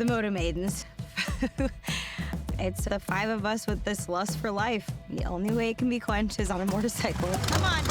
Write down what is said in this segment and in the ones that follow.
the Moto Maidens. It's the 5 of us with this lust for life. The only way it can be quenched is on a motorcycle. Come on.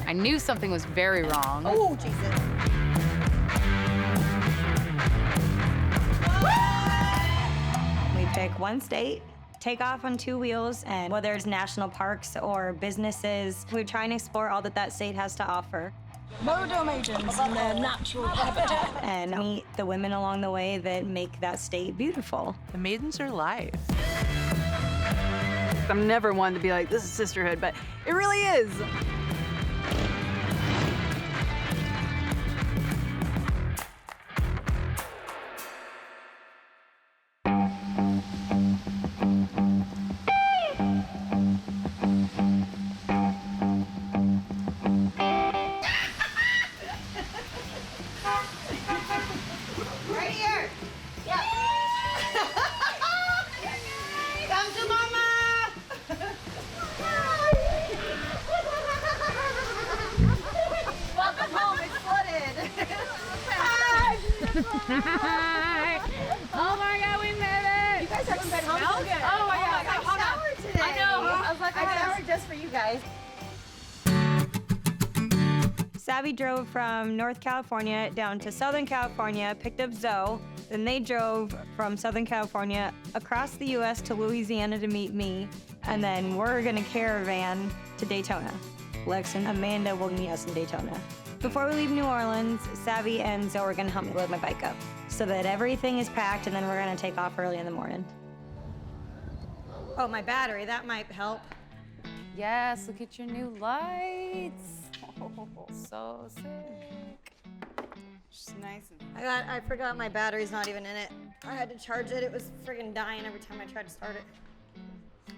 I knew something was very wrong. Oh, Jesus. We pick one state, take off on 2 wheels, and whether it's national parks or businesses, we try and explore all that that state has to offer. Moto Maidens in their natural habitat. And meet the women along the way that make that state beautiful. The Maidens are life. I'm never one to be like, this is sisterhood, but it really is. Right here. Yep. Come to mama. Welcome home. It's flooded. Oh my God, we made it! You guys haven't been home. Smells good. Oh my God, I showered today. I know. I was like, I showered just for you guys. Savvy drove from North California down to Southern California, picked up Zoe. Then they drove from Southern California across the U.S. to Louisiana to meet me. And then we're gonna caravan to Daytona. Lex and Amanda will meet us in Daytona. Before we leave New Orleans, Savvy and Zoe are gonna help me load my bike up so that everything is packed, and then we're gonna take off early in the morning. Oh, my battery, that might help. Yes, look at your new lights. Oh, so sick. Just nice and I forgot my battery's not even in it. I had to charge it. It was friggin' dying every time I tried to start it.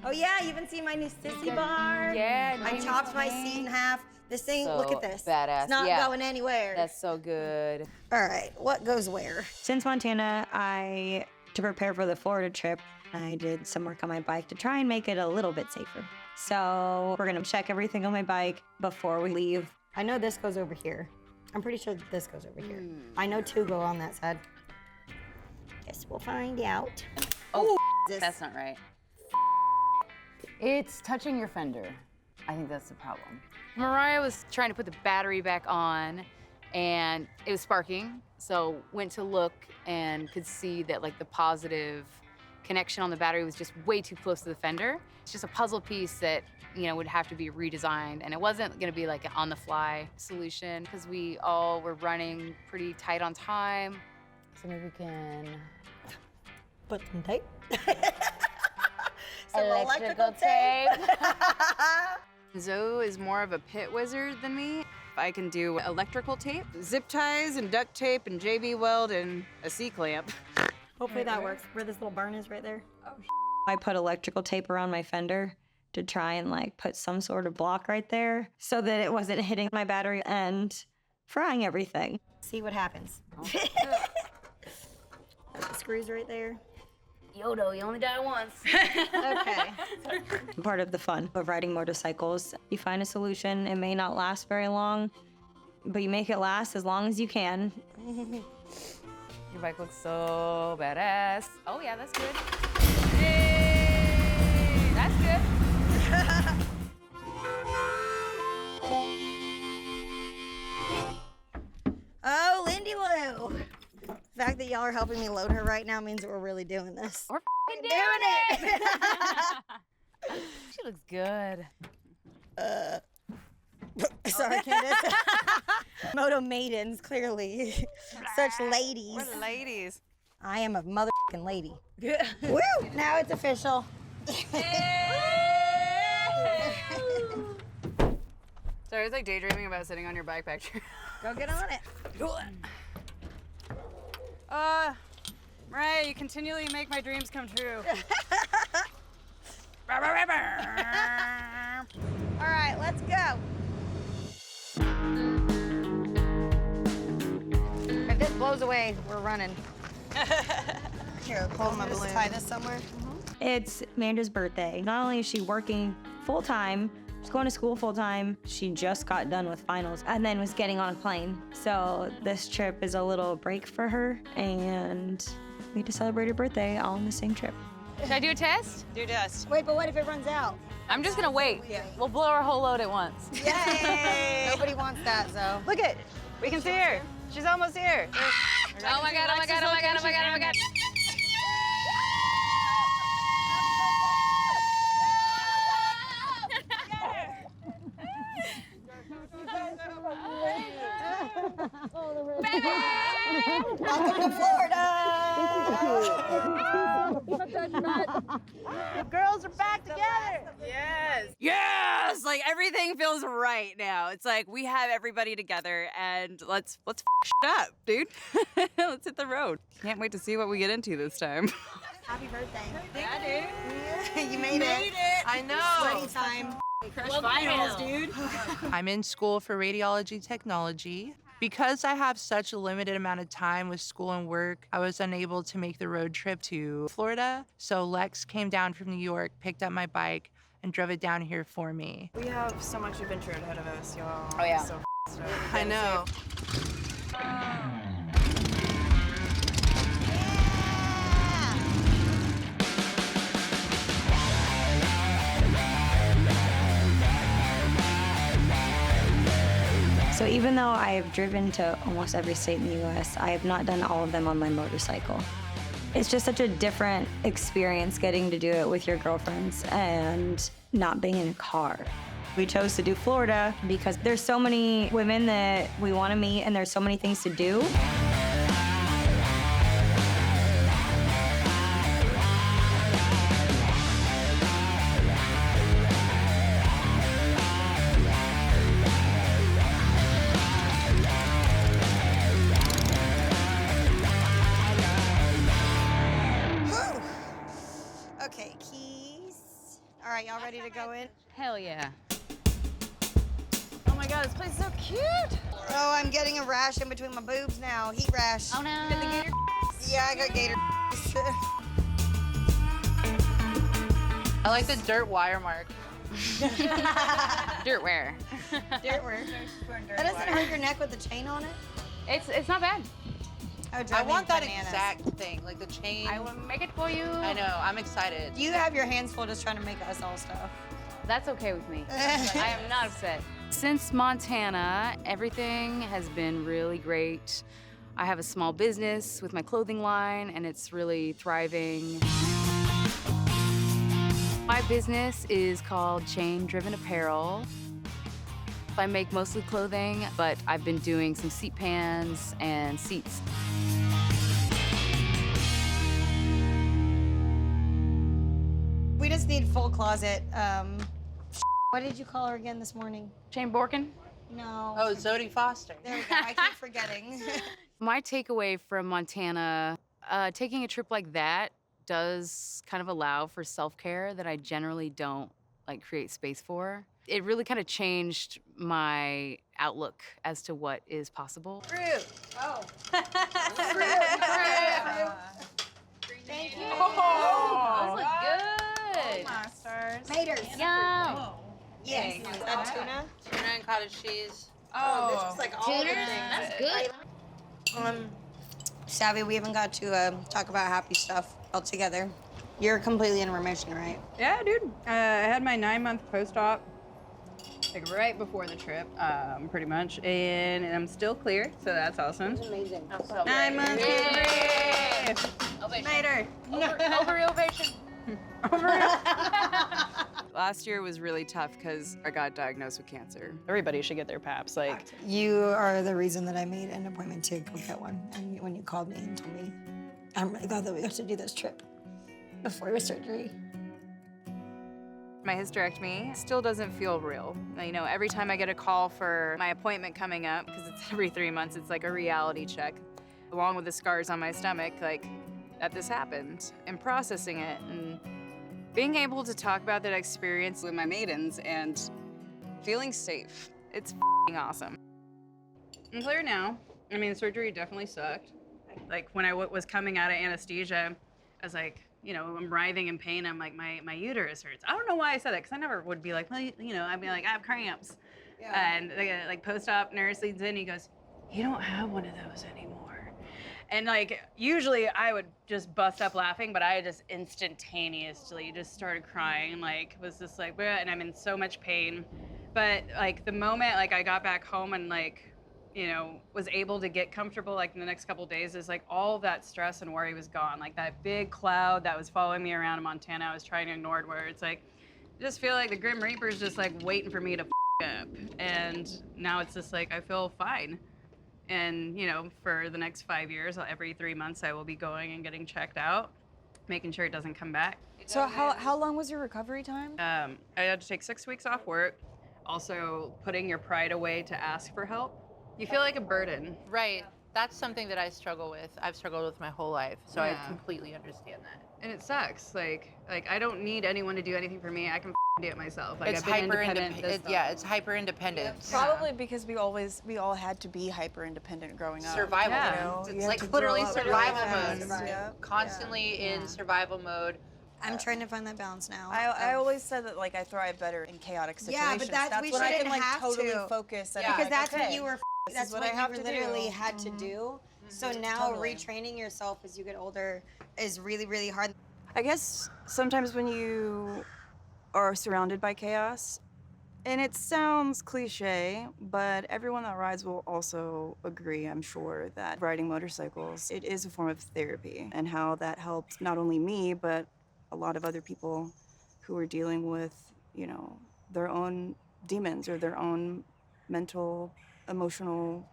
Oh yeah, you even see my new sissy bar? Yeah, I chopped my seat in half. This thing, So look at this. badass. It's not Yeah. going anywhere. That's so good. All right, what goes where? Since Montana, to prepare for the Florida trip, I did some work on my bike to try and make it a little bit safer. So we're gonna check everything on my bike before we leave. I know this goes over here. I'm pretty sure that this goes over here. I know 2 go on that side. Guess we'll find out. Oh, This. that's not right. It's touching your fender. I think that's the problem. Mariah was trying to put the battery back on, and it was sparking. So went to look and could see that like the positive connection on the battery was just way too close to the fender. It's just a puzzle piece that, you know, would have to be redesigned, and it wasn't gonna be like an on-the-fly solution because we all were running pretty tight on time. So maybe we can Put some tape. electrical tape. Zoe is more of a pit wizard than me. I can do electrical tape, zip ties and duct tape and JB weld and a C-clamp. Hopefully that works. Where this little burn is right there. Oh, I put electrical tape around my fender to try and like put some sort of block right there so that it wasn't hitting my battery and frying everything. See what happens. Screws right there. Yodo, you only die once. Okay. Part of the fun of riding motorcycles, you find a solution. It may not last very long, but you make it last as long as you can. Your bike looks so badass. Oh yeah, that's good. Hey, that's good. Oh, Lindy Lou. The fact that y'all are helping me load her right now means that we're really doing this. We're f***ing doing it. She looks good. Sorry, Candace. Moto Maidens, clearly. Such ladies. We're the ladies. I am a motherfucking lady. Woo! Now it's official. So I was like daydreaming about sitting on your bike back here. Go get on it. Mariah, you continually make my dreams come true. All right, let's go. If this blows away, we're running. Here, hold my balloon. Tie this somewhere. It's Amanda's birthday. Not only is she working full-time, was going to school full time. She just got done with finals and then was getting on a plane. So this trip is a little break for her, and we get to celebrate her birthday all on the same trip. Should I do a test? Do dust. Wait, but what if it runs out? I'm just gonna wait. Yeah. We'll blow our whole load at once. Yay! Nobody wants that, Zoe. Look it. We can see her. She's almost here. Oh my God, oh my God, oh my God, oh my God, oh my God. Welcome to Florida! The girls are back together. Yes. Yes. Like everything feels right now. It's like we have everybody together, and let's f it up, dude. Let's hit the road. Can't wait to see what we get into this time. Happy birthday. Yeah, dude. You made it. I know. Sweaty time. Crush finals, dude. I'm in school for radiology technology. Because I have such a limited amount of time with school and work, I was unable to make the road trip to Florida. So Lex came down from New York, picked up my bike, and drove it down here for me. We have so much adventure ahead of us, y'all. Oh, yeah. So stoked. I know. So even though I have driven to almost every state in the US, I have not done all of them on my motorcycle. It's just such a different experience getting to do it with your girlfriends and not being in a car. We chose to do Florida because there's so many women that we want to meet and there's so many things to do. Okay, keys. All right, y'all ready to go in? Hell yeah. Oh my God, this place is so cute. Oh, I'm getting a rash in between my boobs now. Heat rash. Oh no. Get the gator. Yeah, I got gator. I like the dirt wire mark. Dirt wear. Dirt wear. That doesn't hurt your neck with the chain on it? It's not bad. Oh, I drive me want that bananas. exact thing, like the chain. I will make it for you. I know, I'm excited. You have your hands full just trying to make us all stuff. That's okay with me. I am not upset. Since Montana, everything has been really great. I have a small business with my clothing line, and it's really thriving. My business is called Chain Driven Apparel. I make mostly clothing, but I've been doing some seat pans and seats. We just need full closet. What did you call her again this morning? Shane Borkin? No. Oh, Zodie Foster. There we go. I keep forgetting. My takeaway from Montana, taking a trip like that does kind of allow for self-care that I generally don't create space for. It really kind of changed my outlook as to what is possible. Fruit. Oh. Thank you. Oh, those look good. Masters. Maters. Yum. Yes. Is that tuna? Tuna and cottage cheese. Oh, this looks like all Tuna? the things. That's good. Savvy, we haven't got to talk about happy stuff all together. You're completely in remission, right? Yeah, dude. I had my 9-month post-op, right before the trip, pretty much, and I'm still clear, so that's awesome. Amazing. 9 months. Yay! Yay! Later. Over ovation. Last year was really tough because I got diagnosed with cancer. Everybody should get their PAPs. You are the reason that I made an appointment to go get one. And when you called me and told me, I'm really glad that we got to do this trip before your surgery. My hysterectomy still doesn't feel real. You know, every time I get a call for my appointment coming up, because it's every 3 months, it's like a reality check, along with the scars on my stomach, that this happened, and processing it, and being able to talk about that experience with my maidens and feeling safe. It's f***ing awesome. I'm clear now. I mean, surgery definitely sucked. When I was coming out of anesthesia, I was like, you know, I'm writhing in pain. I'm like, my uterus hurts. I don't know why I said that, because I never would be like, well, you know, I'd be like, I have cramps. And like post-op nurse leads in, he goes, you don't have one of those anymore. And like, usually I would just bust up laughing, but I just instantaneously just started crying, like, was just like, bleh, and I'm in so much pain. But like the moment like I got back home and like, you know, was able to get comfortable like in the next couple of days, is like all that stress and worry was gone. Like that big cloud that was following me around in Montana, I was trying to ignore it, where it's like, I just feel like the Grim Reaper's just like waiting for me to up. And now it's just like, I feel fine. And, you know, for the next 5 years, every 3 months, I will be going and getting checked out, making sure it doesn't come back. So how long was your recovery time? I had to take 6 weeks off work. Also, putting your pride away to ask for help. You feel like a burden. Right. That's something that I struggle with. I've struggled with my whole life, so Yeah. I completely understand that. And it sucks. Like I don't need anyone to do anything for me. I can do it myself. Like It's I've been hyper independent. it's hyper independence. Probably because we all had to be hyper independent growing up. Survival Yeah. You know, mode. you It's have like to literally grow up really survival fast. mode. Yeah. Constantly in survival mode. I'm trying to find that balance now. I always said that like I thrive better in chaotic situations. Yeah, but that's we when I can shouldn't like have totally to. focus. And Yeah. because be like, that's what okay, you were. this That's is what what I have you to literally do. had to do. So now Totally. retraining yourself as you get older is really, really hard. I guess sometimes when you are surrounded by chaos, and it sounds cliche, but everyone that rides will also agree, I'm sure, that riding motorcycles, it is a form of therapy, and how that helped not only me, but a lot of other people who are dealing with, you know, their own demons or their own mental, emotional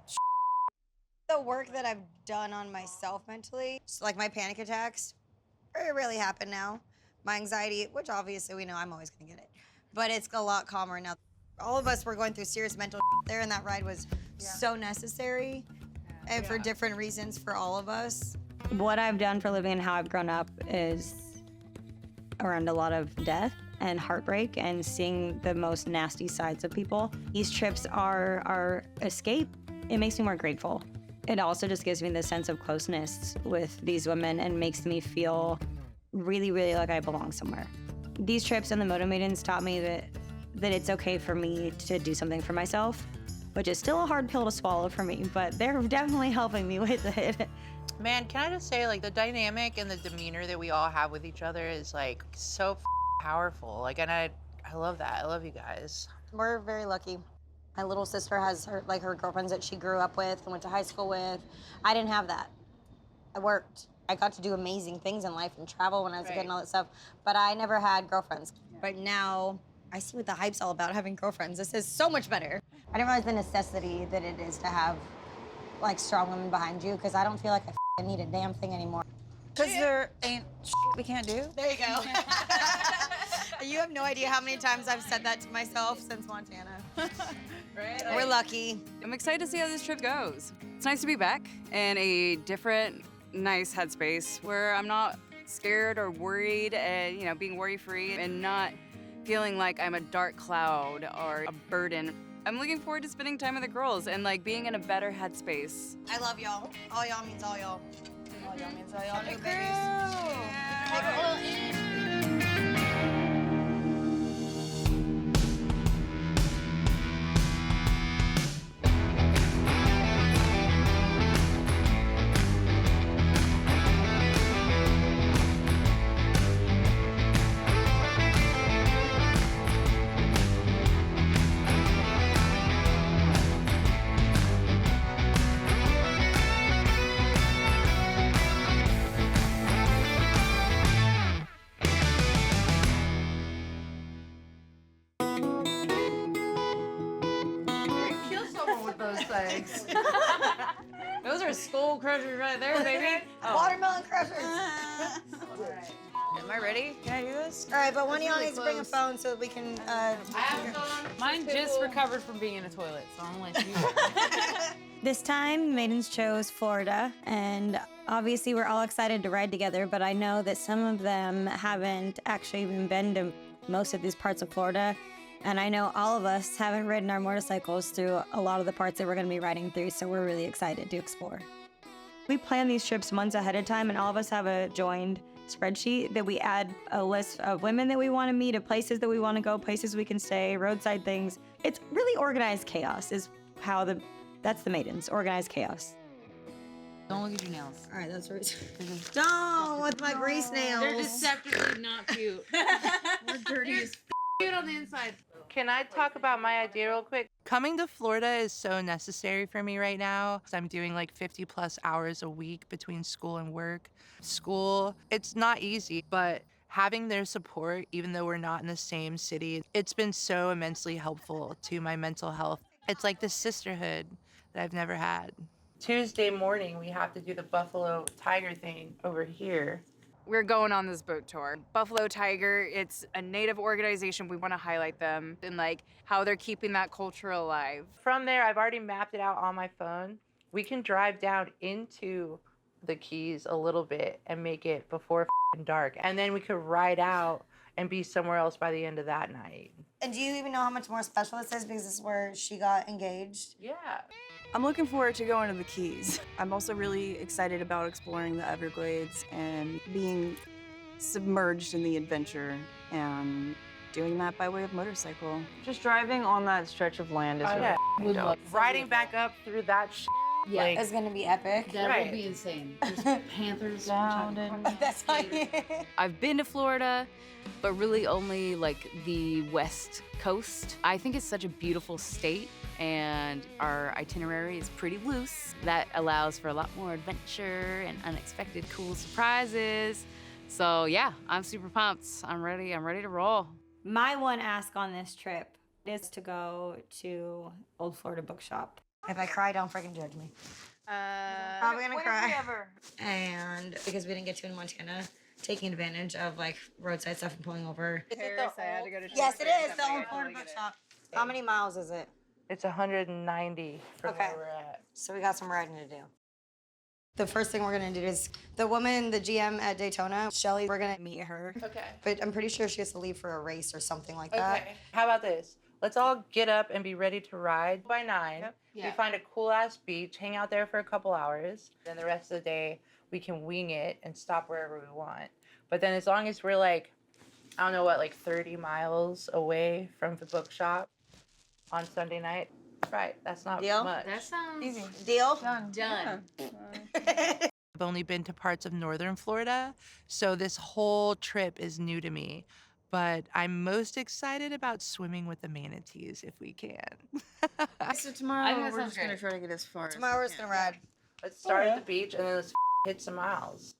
The work that I've done on myself mentally, so like my panic attacks, very rarely happen now. My anxiety, which obviously we know I'm always gonna get it, but it's a lot calmer now. All of us were going through serious mental there, and that ride was so necessary, and for different reasons for all of us. What I've done for a living and how I've grown up is around a lot of death and heartbreak and seeing the most nasty sides of people. These trips are our escape. It makes me more grateful. It also just gives me the sense of closeness with these women and makes me feel really, really like I belong somewhere. These trips and the Moto Maidens taught me that it's okay for me to do something for myself, which is still a hard pill to swallow for me, but they're definitely helping me with it. Man, can I just say, like, the dynamic and the demeanor that we all have with each other is like so powerful. Like, and I love that. I love you guys. We're very lucky. My little sister has her girlfriends that she grew up with and went to high school with. I didn't have that. I worked. I got to do amazing things in life and travel when I was a kid and all that stuff, but I never had girlfriends. But now I see what the hype's all about, having girlfriends. This is so much better. I didn't realize the necessity that it is to have like strong women behind you, because I don't feel like I need a damn thing anymore. Because there ain't we can't do. There you go. You have no idea how many times I've said that to myself since Montana. Right? We're lucky. I'm excited to see how this trip goes. It's nice to be back in a different, nice headspace where I'm not scared or worried and, you know, being worry-free and not feeling like I'm a dark cloud or a burden. I'm looking forward to spending time with the girls and like being in a better headspace. I love y'all. All y'all means all y'all. All y'all means all y'all New new babies. Kill someone with those things. Those are skull crushers right there, baby. Watermelon crushers. Am I ready? Can I do this? All right, but one of y'all really needs to bring a close. phone so that we can. Mine just recovered from being in a toilet, so I'm gonna let you. This time, Maidens chose Florida, and obviously we're all excited to ride together, but I know that some of them haven't actually even been to most of these parts of Florida, and I know all of us haven't ridden our motorcycles through a lot of the parts that we're going to be riding through, so we're really excited to explore. We plan these trips months ahead of time, and all of us have joined spreadsheet that we add a list of women that we want to meet, of places that we want to go, places we can stay, roadside things. It's really organized chaos is how that's the Maidens, organized chaos. Don't look at your nails. All right, that's right. Don't with my grease nails. They're deceptively not cute. We're dirty as cute on the inside. Can I talk about my idea real quick? Coming to Florida is so necessary for me right now. I'm doing like 50 plus hours a week between school and work. School, it's not easy, but having their support, even though we're not in the same city, it's been so immensely helpful to my mental health. It's like this sisterhood that I've never had. Tuesday morning, we have to do the Buffalo Tiger thing over here. We're going on this boat tour. Buffalo Tiger, it's a Native organization. We want to highlight them and like how they're keeping that culture alive. From there, I've already mapped it out on my phone. We can drive down into the Keys a little bit and make it before dark. And then we could ride out and be somewhere else by the end of that night. And do you even know how much more special this is because this is where she got engaged? Yeah. I'm looking forward to going to the Keys. I'm also really excited about exploring the Everglades and being submerged in the adventure and doing that by way of motorcycle. Just driving on that stretch of land is really dope. Riding back up through that Yeah, It's gonna be epic. that would be insane. Just panthers. That's how you... I've been to Florida, but really only like the West Coast. I think it's such a beautiful state, and our itinerary is pretty loose. That allows for a lot more adventure and unexpected cool surprises. So yeah, I'm super pumped. I'm ready to roll. My one ask on this trip is to go to Old Florida Bookshop. If I cry, don't freaking judge me. Probably gonna cry. And because we didn't get to in Montana, taking advantage of like roadside stuff and pulling over. Paris, I had to go to Yes, it is. The Shakespeare. Old Florida Bookshop. How many miles is it? It's 190 from Okay. where we're at. So we got some riding to do. The first thing we're gonna do is the woman, the GM at Daytona, Shelly, we're gonna meet her. Okay. But I'm pretty sure she has to leave for a race or something like that. Okay. How about this? Let's all get up and be ready to ride by 9. Yep. Yeah. We find a cool ass beach, hang out there for a couple hours. Then the rest of the day, we can wing it and stop wherever we want. But then as long as we're like, I don't know what, like 30 miles away from the bookshop on Sunday night, right, that's not Deal? much. That sounds Easy. Deal? done. I've only been to parts of northern Florida, so this whole trip is new to me. But I'm most excited about swimming with the manatees if we can. So I think tomorrow that we're sounds just gonna great. try to get as far as Tomorrow we're we just can. gonna ride. Let's start at the beach and then let's hit some miles.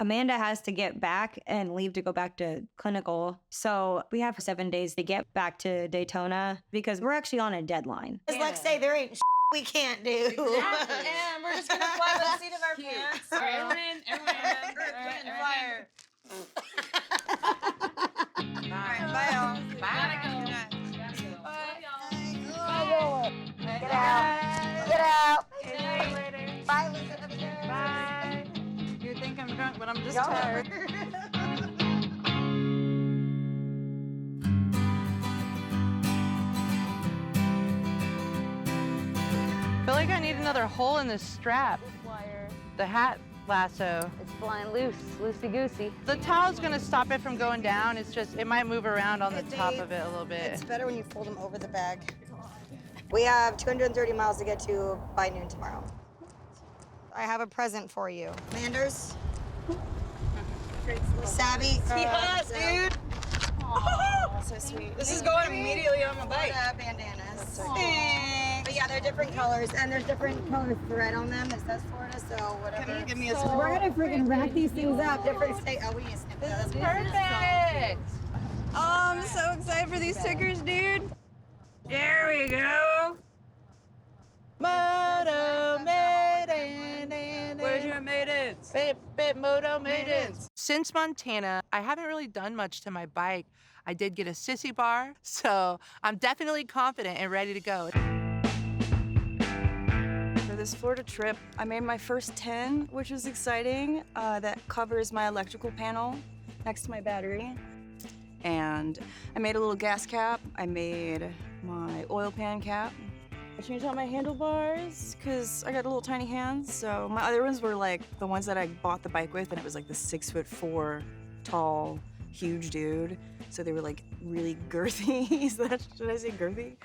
Amanda has to get back and leave to go back to clinical. So we have 7 days to get back to Daytona because we're actually on a deadline. It's like say there ain't we can't do. And we're just gonna fly by the seat of our pants. All right, everyone in, everyone in. Fire. Bye, y'all. Gotta go. Get out. Get out. Bye, Lisa. Bye. You think I'm drunk, but I'm just tired. I feel like I need another hole in this strap. The hat lasso. It's flying loose, loosey-goosey. The towel's gonna stop it from going down. It's just, it might move around on the top of it a little bit. It's better when you fold them over the bag. We have 230 miles to get to by noon tomorrow. I have a present for you. Manders. Savvy. Yes, dude. So sweet. This is going immediately on my bike. Bandanas. But yeah, they're different colors, and there's different colors thread on them. It says Florida, so whatever. Can you give me a So we're gonna freaking rack these things up. Different state. Oh, we need to snip those. Perfect. Oh, I'm so excited for these stickers, dude. There we go. Moto Maidens. Where's your maidens? Bit Moto Maidens. Since Montana, I haven't really done much to my bike. I did get a sissy bar, so I'm definitely confident and ready to go. For this Florida trip, I made my first 10, which was exciting. That covers my electrical panel next to my battery. And I made a little gas cap. I made my oil pan cap. I changed out my handlebars because I got little tiny hands. So my other ones were like the ones that I bought the bike with, and it was like the 6'4" tall, huge dude. So they were like really girthy. Should I say girthy?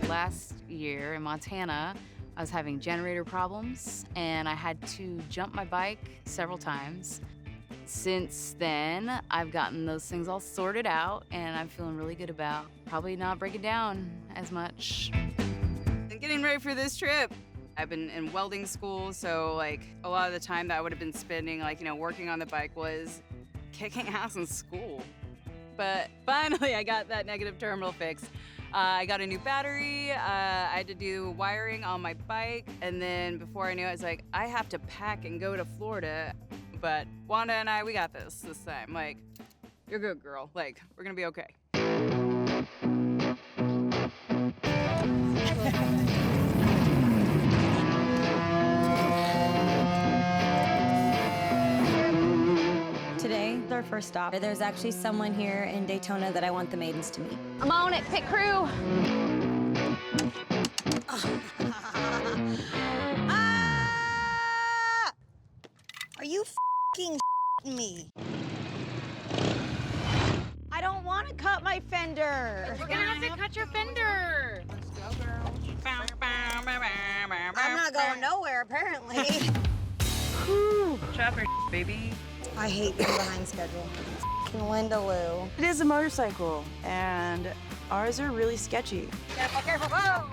Last year in Montana, I was having generator problems and I had to jump my bike several times. Since then, I've gotten those things all sorted out and I'm feeling really good about probably not breaking down as much. And getting ready for this trip. I've been in welding school, so like a lot of the time that I would have been spending like, working on the bike was kicking ass in school. But finally I got that negative terminal fixed. I got a new battery, I had to do wiring on my bike, and then before I knew it, I was like, I have to pack and go to Florida. But Wanda and I, we got this time. Like, you're good, girl. Like, we're gonna be okay. Today, our first stop. There's actually someone here in Daytona that I want the maidens to meet. I'm on it, pit crew. Ah! Are you f***ing me? I don't want to cut my fender. We're gonna have to cut your fender. I'm not going nowhere, apparently. Chopper, baby. I hate being behind schedule. F***ing Linda Lou. It is a motorcycle, and ours are really sketchy. Careful, careful, whoa!